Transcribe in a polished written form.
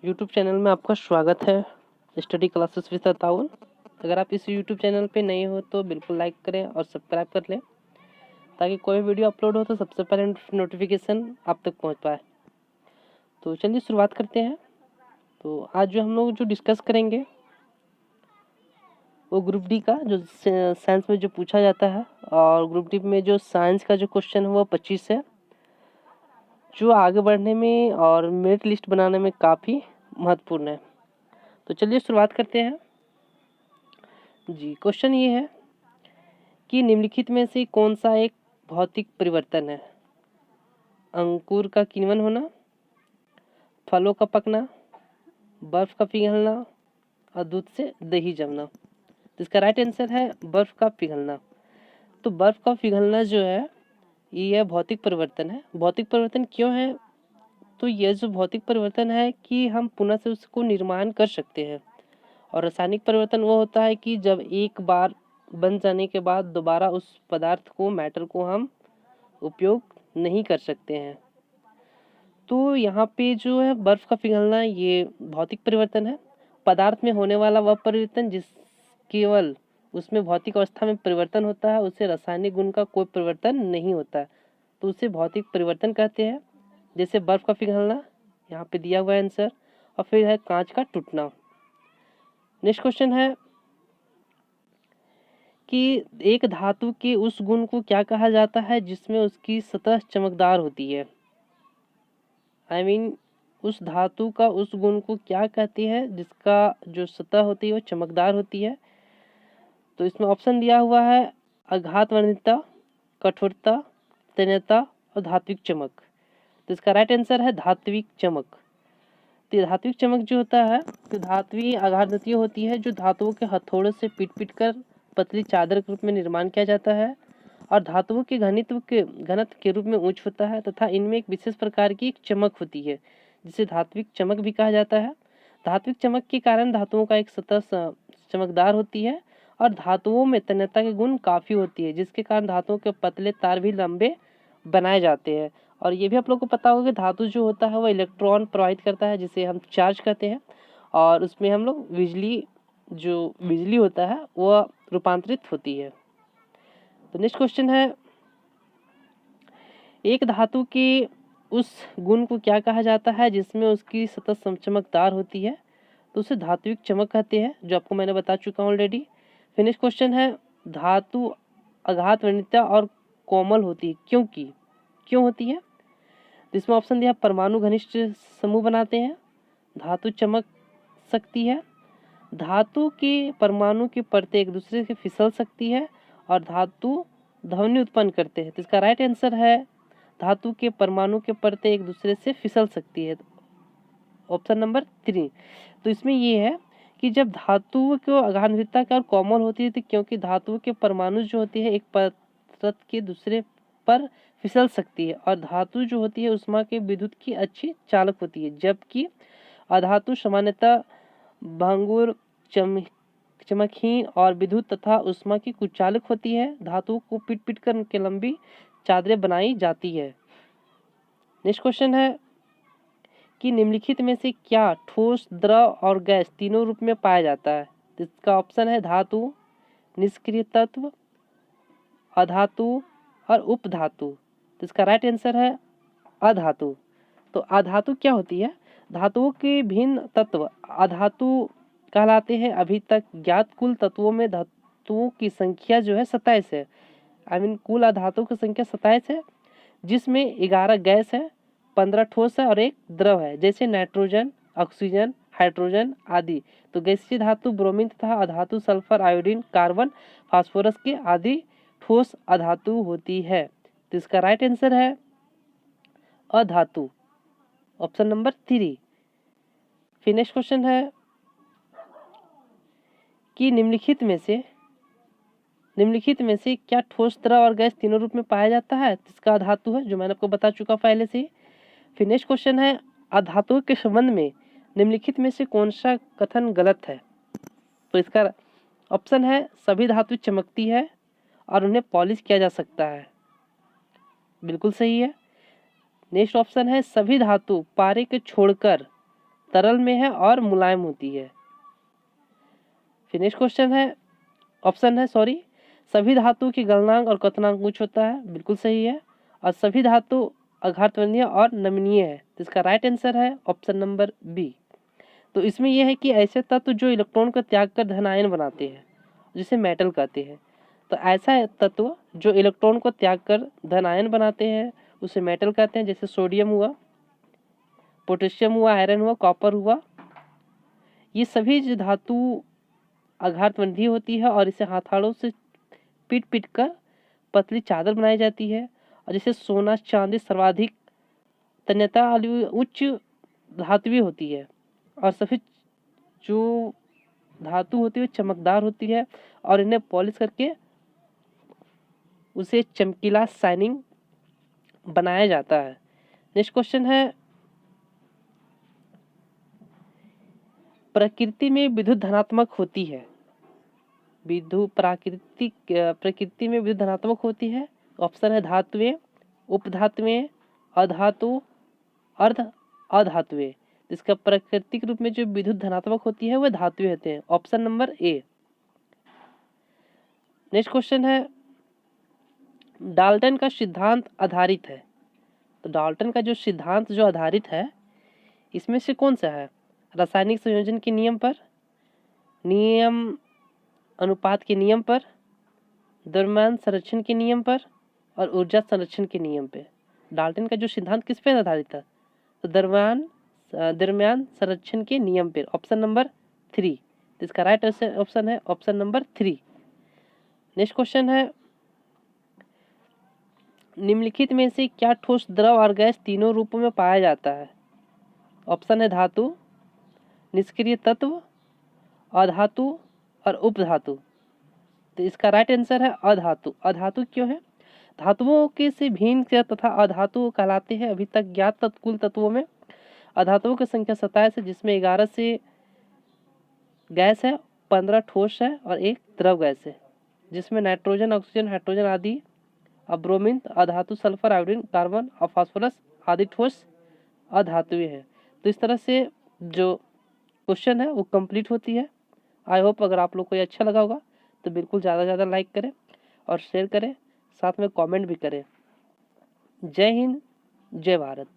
YouTube channel में आपका स्वागत है। स्टडी क्लासेस विद ताउन। अगर आप इस यूट्यूब चैनल पे नए हो तो बिल्कुल लाइक करें और सब्सक्राइब कर लें ताकि कोई वीडियो अपलोड हो तो सबसे पहले नोटिफिकेशन आप तक पहुंच पाए। तो चलिए शुरुआत करते हैं। तो आज जो हम लोग डिस्कस करेंगे वो ग्रुप डी का जो साइंस में जो पूछा जाता है, और ग्रुप डी में जो साइंस का जो क्वेश्चन है वो 25 है, जो आगे बढ़ने में और मेरिट लिस्ट बनाने में काफ़ी महत्वपूर्ण है। तो चलिए शुरुआत करते हैं जी। क्वेश्चन ये है कि निम्नलिखित में से कौन सा एक भौतिक परिवर्तन है? अंकुर का किण्वन होना, फलों का पकना, बर्फ का पिघलना और दूध से दही जमना। तो इसका राइट आंसर है बर्फ का पिघलना। तो बर्फ का पिघलना जो है ये भौतिक परिवर्तन है। भौतिक परिवर्तन क्यों है? तो यह जो भौतिक परिवर्तन है कि हम पुनः से उसको निर्माण कर सकते हैं, और रासायनिक परिवर्तन वो होता है कि जब एक बार बन जाने के बाद दोबारा उस पदार्थ को, मैटर को हम उपयोग नहीं कर सकते हैं। तो यहाँ पे जो है बर्फ का पिघलना ये भौतिक परिवर्तन है। पदार्थ में होने वाला वह परिवर्तन जिस केवल उसमें भौतिक अवस्था में परिवर्तन होता है, उससे रासायनिक गुण का कोई परिवर्तन नहीं होता है, तो उसे भौतिक परिवर्तन कहते हैं। जैसे बर्फ का पिघलना यहाँ पे दिया हुआ है आंसर, और फिर है कांच का टूटना। नेक्स्ट क्वेश्चन है कि एक धातु के उस गुण को क्या कहा जाता है जिसमें उसकी सतह चमकदार होती है? I mean, उस धातु का उस गुण को क्या कहते हैं जिसका जो सतह होती है वो चमकदार होती है? तो इसमें ऑप्शन दिया हुआ है आघात वर्णितता, कठोरता, तन्यता और धात्विक चमक। तो इसका राइट आंसर है धात्विक चमक। तो धात्विक चमक जो होता है तो धात्वीय आघातनीय होती है, जो धातुओं के हथौड़े से पीट पीट कर पतली चादर के रूप में निर्माण किया जाता है, और धातुओं के घनत्व के रूप में उच्च होता है, तथा इनमें एक विशेष प्रकार की एक चमक होती है जिसे धात्विक चमक भी कहा जाता है। धात्विक चमक के कारण धातुओं का एक सतह चमकदार होती है, और धातुओं में तन्यता के गुण काफी होती है, जिसके कारण धातुओं के पतले तार भी लंबे बनाए जाते हैं। और ये भी आप लोगों को पता होगा कि धातु जो होता है वो इलेक्ट्रॉन प्रवाहित करता है, जिसे हम चार्ज कहते हैं, और उसमें हम लोग बिजली होता है वह रूपांतरित होती है। तो नेक्स्ट क्वेश्चन है एक धातु के उस गुण को क्या कहा जाता है जिसमें उसकी सतह चमकदार होती है? तो उसे धात्विक चमक कहते हैं, जो आपको मैंने बता चुका हूँ ऑलरेडी। फिर नेक्स्ट क्वेश्चन है धातु आघात वर्णितता और कोमल होती है, क्यों होती है? तो इसमें ऑप्शन दिया परमाणु घनिष्ठ समूह बनाते हैं, धातु चमक सकती है, धातु के परमाणु की परतें एक दूसरे से फिसल सकती है, और धातु ध्वनि उत्पन्न करते हैं। तो इसका राइट आंसर है धातु के परमाणु के परतें एक दूसरे से फिसल सकती है, ऑप्शन नंबर 3। तो इसमें ये है कि जब धातु को आघातनीयता और कोमल होती है तो क्योंकि धातु के परमाणु जो होती है एक परत के दूसरे पर फिसल सकती है, और धातु जो होती है उष्मा के विद्युत की अच्छी चालक होती है, जबकि अधातु सामान्यतः भंगुर, चमकहीन और विद्युत तथा उष्मा की कुचालक होती है। धातुओं को पीट पीट कर उनके लंबी चादरें बनाई जाती है। नेक्स्ट क्वेश्चन है कि निम्नलिखित में से क्या ठोस, द्रव और गैस तीनों रूप में पाया जाता है? तो इसका ऑप्शन है धातु, निष्क्रिय तत्व, अधातु और उपधातु। तो इसका राइट आंसर है अधातु। तो अधातु क्या होती है? धातुओं के भिन्न तत्व अधातु कहलाते हैं। अभी तक ज्ञात कुल तत्वों में धातुओं की संख्या जो है 27 है। कुल अधातुओं की संख्या 27 है, जिसमें 11 गैस है, 15 ठोस है और 1 द्रव है, जैसे नाइट्रोजन, ऑक्सीजन, हाइड्रोजन आदि। तो गैसीय धातु ब्रोमीन तथा अधातु सल्फर, आयोडीन, कार्बन, फास्फोरस के आदि ठोस अधातु होती है। तो इसका राइट आंसर है अधातु, ऑप्शन नंबर 3। फिर नेक्स्ट क्वेश्चन है कि निम्नलिखित में से क्या ठोस, द्रव और गैस तीनों रूप में पाया जाता है? इसका अधातु है, जो मैंने आपको बता चुका पहले से। फिर नेक्स्ट क्वेश्चन है अधातुओं के संबंध में निम्नलिखित में से कौन सा कथन गलत है? तो इसका ऑप्शन है सभी धातु चमकती है और उन्हें पॉलिश किया जा सकता है, बिल्कुल सही है। नेक्स्ट ऑप्शन है सभी धातु पारे के छोड़कर तरल में है और मुलायम होती है। फिर नेक्स्ट क्वेश्चन है, ऑप्शन है सॉरी, सभी धातु की गलनांक और क्वथनांक उच्च होता है, बिल्कुल सही है। और सभी धातु आघातवंदनीय और नमनीय है, तो इसका राइट आंसर है ऑप्शन नंबर बी। तो इसमें यह है कि ऐसे तत्व जो इलेक्ट्रॉन को त्याग कर धन आयन बनाते हैं, जिसे मेटल कहते हैं, तो ऐसा तत्व जो इलेक्ट्रॉन को त्याग कर धन आयन बनाते हैं उसे मेटल कहते हैं। जैसे सोडियम हुआ, पोटेशियम हुआ, आयरन हुआ, कॉपर हुआ, ये सभी जो धातु आघातवंधी होती है और इसे हथौड़ों से पीट पीट कर पतली चादर बनाई जाती है। और जैसे सोना, चांदी सर्वाधिक तन्यता वाली उच्च धातुवी होती है, और सभी जो धातु होती है चमकदार होती है और इन्हें पॉलिश करके उसे चमकीला शाइनिंग बनाया जाता है। नेक्स्ट क्वेश्चन है, प्रकृति में विद्युत धनात्मक होती है, प्रकृति में विद्युत धनात्मक होती है। ऑप्शन है धातुएं, उपधातुएं, अधातु, अर्ध अधातुएं। इसका प्राकृतिक रूप में जो विद्युत धनात्मक होती है वह धातुएं होते हैं, option number A. Next question है, डाल्टन का सिद्धांत आधारित है, तो डाल्टन का जो सिद्धांत जो आधारित है इसमें से कौन सा है? रासायनिक संयोजन के नियम पर, नियम अनुपात के नियम पर, द्रव्यमान संरक्षण के नियम पर, और ऊर्जा संरक्षण के नियम पे। डाल्टन का जो सिद्धांत किस पे आधारित था? तो द्रव्यमान संरक्षण के नियम पर, ऑप्शन नंबर 3। तो इसका राइट ऑप्शन है ऑप्शन नंबर 3। नेक्स्ट क्वेश्चन है, निम्नलिखित में से क्या ठोस, द्रव और गैस तीनों रूपों में पाया जाता है? ऑप्शन है धातु, निष्क्रिय तत्व, अधातु और उपधातु। तो इसका राइट आंसर है अधातु। अधातु क्यों है? धातुओं के से भिन्न तथा अधातु कहलाते हैं। अभी तक ज्ञात कुल तत्वों में अधातुओं की संख्या 27 है, जिसमें 11 से गैस है, 15 ठोस है और 1 द्रव गैस है, जिसमें नाइट्रोजन, ऑक्सीजन, हाइड्रोजन आदि, ब्रोमीन, अधातु, सल्फर, आयोडीन, कार्बन और फास्फोरस आदि ठोस अधातुएं हैं। तो इस तरह से जो क्वेश्चन है वो कंप्लीट होती है। आई होप अगर आप लोग को ये अच्छा लगा होगा तो बिल्कुल ज़्यादा से ज़्यादा लाइक करें और शेयर करें, साथ में कमेंट भी करें। जय हिंद, जय भारत।